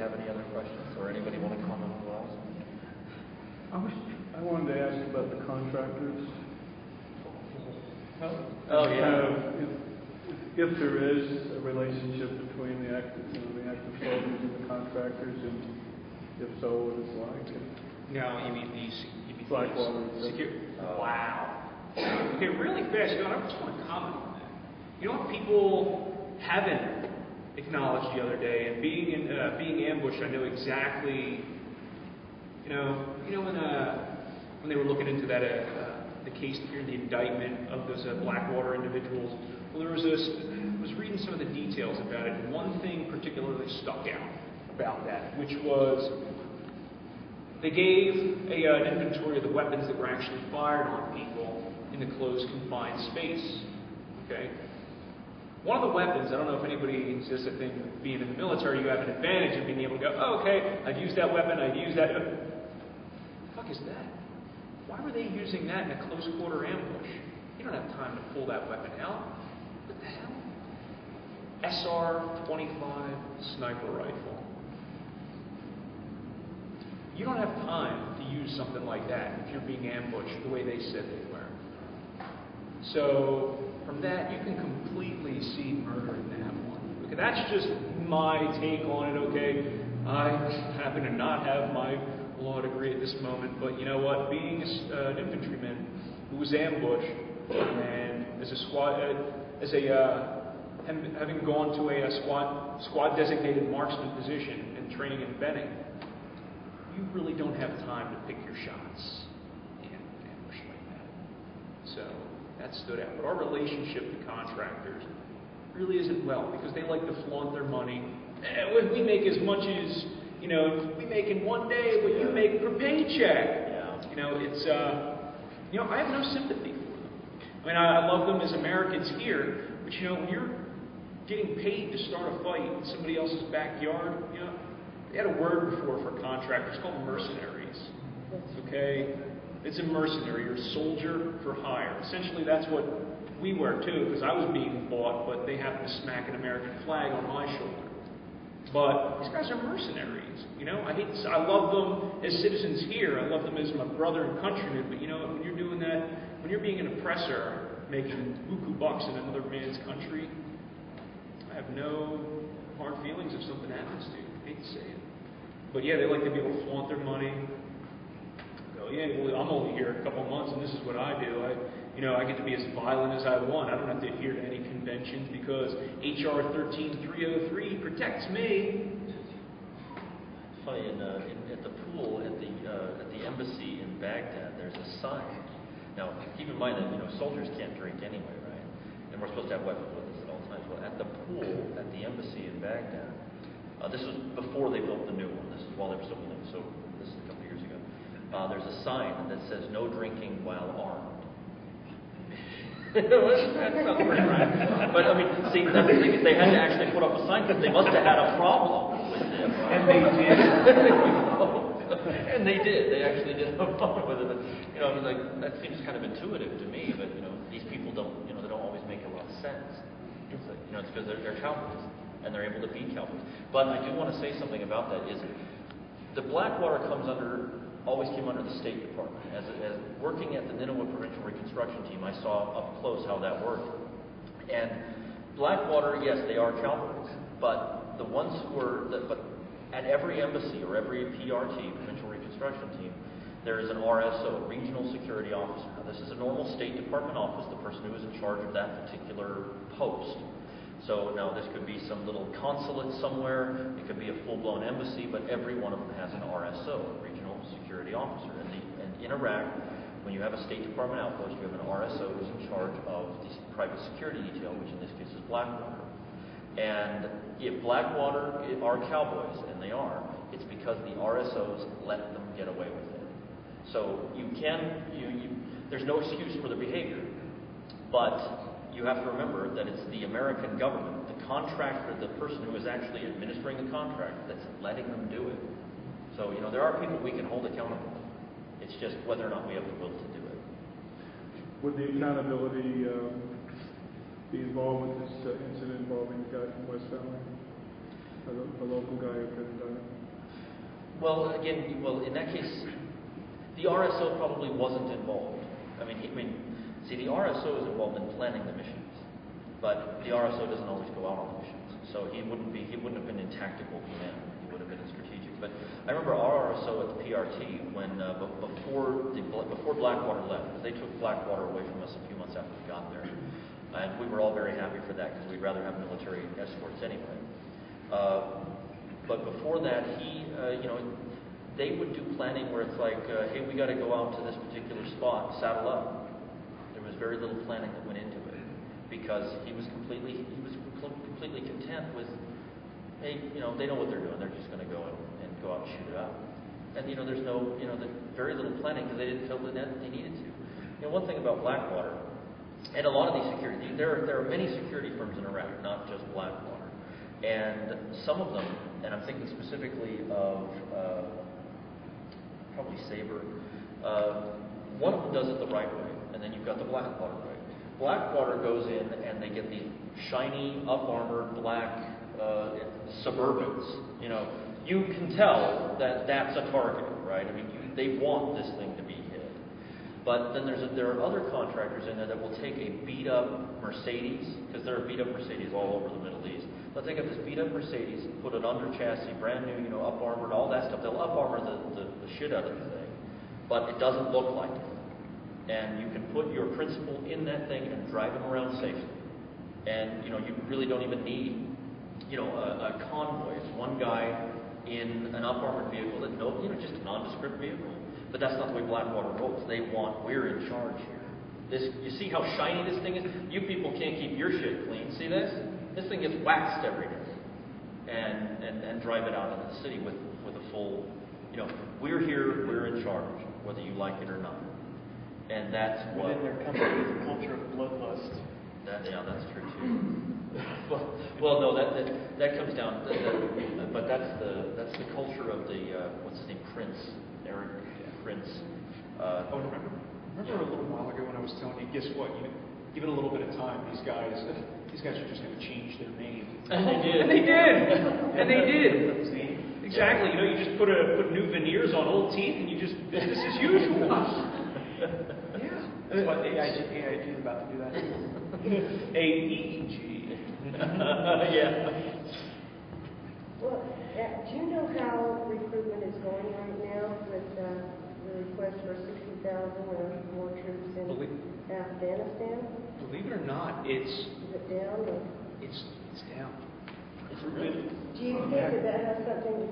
have any other questions, or anybody want to comment on the last one? I wanted to ask about the contractors. Oh yeah. If there is a relationship between the active soldiers and the contractors, and if so, what it's like. No, you mean Blackwater. Wow. Okay, really fast. I just want to comment on that. You know what people haven't acknowledged the other day, and being ambushed, I know exactly. When they were looking into that the case here, the indictment of those Blackwater individuals. Well, I was reading some of the details about it, and one thing particularly stuck out about that, which was they gave an inventory of the weapons that were actually fired on people in the closed, confined space. Okay? One of the weapons, I don't know if anybody says that thing, being in the military, you have an advantage of being able to go, oh, okay, I've used that weapon, I've used that. What the fuck is that? Why were they using that in a close quarter ambush? You don't have time to pull that weapon out. What the hell? SR-25 sniper rifle. You don't have time to use something like that if you're being ambushed the way they said they were. So, from that, you can completely see murder in that one. Okay, that's just my take on it, okay? I happen to not have my law degree at this moment, but you know what? Being an infantryman who was ambushed, and having gone to a squad designated marksman position and training in Benning, you really don't have time to pick your shots in an ambush like that. So that stood out. But our relationship to contractors really isn't well, because they like to flaunt their money. We make as much as, we make in one day what you make per paycheck. Yeah. I have no sympathy for them. I mean, I love them as Americans here, but when you're getting paid to start a fight in somebody else's backyard, they had a word before for contractors called mercenaries. Okay? It's a mercenary, you're a soldier for hire. Essentially, that's what we were too, because I was being bought, but they happened to smack an American flag on my shoulder. But these guys are mercenaries. I love them as citizens here. I love them as my brother and countrymen. But when you're doing that, when you're being an oppressor, making buku bucks in another man's country, I have no hard feelings if something happens to you. I hate to say it. But yeah, they like to be able to flaunt their money. Go, yeah, well, I'm only here a couple months, and this is what I do. I get to be as violent as I want. I don't have to adhere to any conventions because HR 13303 protects me. It's funny, at the pool at the embassy in Baghdad, there's a sign. Now, keep in mind that soldiers can't drink anyway, right? And we're supposed to have weapons with us at all times. Well, at the pool at the embassy in Baghdad, this was before they built the new one. This is while they were still building. So this is a couple years ago. There's a sign that says "No drinking while armed." That sounds pretty right. But I mean, see, that's the thing is they had to actually put up a sign because they must have had a problem with it. And they did. And they did. They actually did have a problem with it. But, I mean, like that seems kind of intuitive to me. But these people don't. They don't always make a lot of sense. It's like, it's because they're cowboys and they're able to be cowboys. But I do want to say something about that. Is the Blackwater always came under the State Department. As working at the Nineveh Provincial Reconstruction Team, I saw up close how that worked. And Blackwater, yes, they are cowboys, but the ones who were, but at every embassy or every PRT, Provincial Reconstruction Team, there is an RSO, Regional Security Officer. Now, this is a normal State Department office, the person who is in charge of that particular post. So now this could be some little consulate somewhere, it could be a full-blown embassy, but every one of them has an RSO, Regional Security Officer. And in Iraq, when you have a State Department outpost, you have an RSO who's in charge of the private security detail, which in this case is Blackwater. And if Blackwater are cowboys, and they are, it's because the RSOs let them get away with it. So there's no excuse for their behavior, but you have to remember that it's the American government, the contractor, the person who is actually administering the contract, that's letting them do it. So, there are people we can hold accountable. It's just whether or not we have the will to do it. Would the accountability be involved with this incident involving the guy from West Valley? The local guy who couldn't die? Well, again, in that case, the RSO probably wasn't involved. See, the RSO is involved in planning the missions, but the RSO doesn't always go out on the missions. So he wouldn't have been in tactical command. He would have been in strategic. But I remember our RSO at the PRT when before Blackwater left, because they took Blackwater away from us a few months after we got there, and we were all very happy for that because we'd rather have military escorts anyway. But before that, they would do planning where it's like, hey, we got to go out to this particular spot, saddle up. There was very little planning that went into it because he was completely content with, hey, they know what they're doing. They're just going to go and go out and shoot it up. And there's no, very little planning because they didn't feel that they needed to. One thing about Blackwater, and a lot of these security, there are many security firms in Iraq, not just Blackwater, and some of them, and I'm thinking specifically of probably Sabre. One of them does it the right way, and then you've got the Blackwater way. Blackwater goes in and they get these shiny, up-armored black Suburbans. You can tell that that's a target, right? They want this thing to be hit. But then there are other contractors in there that will take a beat-up Mercedes, because there are beat-up Mercedes all over the Middle East. They'll take up this beat-up Mercedes, put it under chassis, brand new, up-armored, all that stuff. They'll up-armor the shit out of the thing, but it doesn't look like it. And you can put your principal in that thing and drive him around safely. And, you really don't even need, a convoy. It's one guy in an up-armored vehicle that just a nondescript vehicle. But that's not the way Blackwater rolls. We're in charge here. You see how shiny this thing is? You people can't keep your shit clean. See this? This thing gets waxed every day. And drive it out into the city with a full, we're here, we're in charge, whether you like it or not. And that's what... Within their company is a culture of bloodlust. That's true too. well, no, that comes down. But that's the culture of the what's his name, Prince, Eric Prince. Remember a little while ago when I was telling you, guess what? Give it a little bit of time. These guys are just going to change their name. And they did. And they did. Exactly. You just put new veneers on old teeth, and you just business as usual. Yeah. That's what AIG is about to do that. AEG. Yeah. Well, do you know how recruitment is going right now with the request for 60,000 or more troops in Afghanistan? Believe it or not, Is it down? Or? It's down. It's really. Do you think that has something to